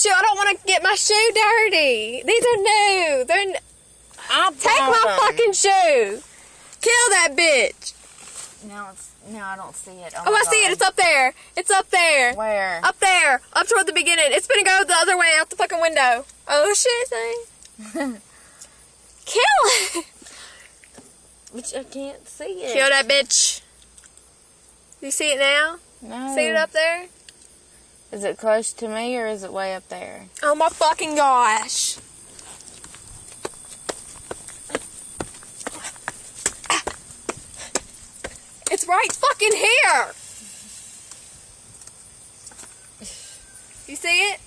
shoe. I don't want to get my shoe dirty. These are new. Take my fucking shoe. Kill that bitch. No, I don't see it. Oh, I see it. It's up there. It's up there. Where? Up there. Up toward the beginning. It's gonna go the other way out the fucking window. Oh shit, thing. Kill it. Which I can't see it. Kill that bitch. You see it now? No. See it up there? Is it close to me or is it way up there? Oh my fucking gosh. It's right fucking here. You see it?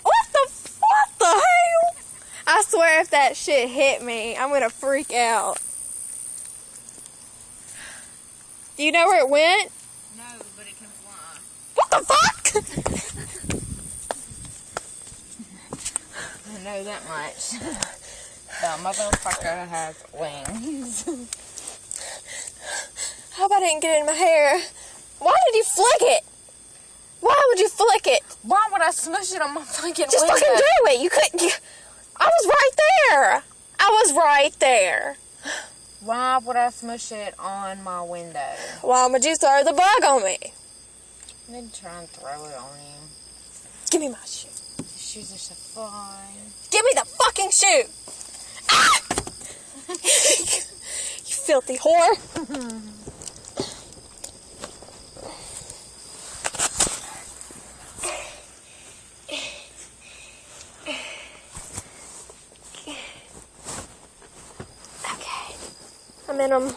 What the hell? I swear if that shit hit me, I'm gonna freak out. Do you know where it went? No, but it can fly. What the fuck? I know that much. The motherfucker has wings. I hope I didn't get it in my hair. Why did you flick it? Why would you flick it? Why would I smush it on my fucking Just window? fucking do it. You couldn't. I was right there. I was right there. Why would I smush it on my window? Why would you throw the bug on me? I didn't try and throw it on you. Give me my shoe. Your shoes are so fine. Give me the fucking shoe. Ah! You filthy whore. I'm in them.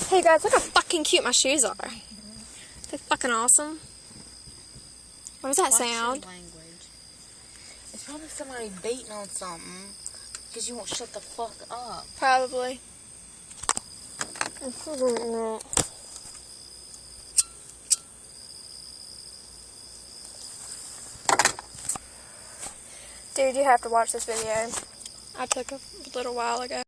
Hey guys, look how fucking cute my shoes are. They're fucking awesome. What does that sound? Language. It's probably somebody beating on something because you won't shut the fuck up. Probably. Dude, you have to watch this video. I took a little while ago.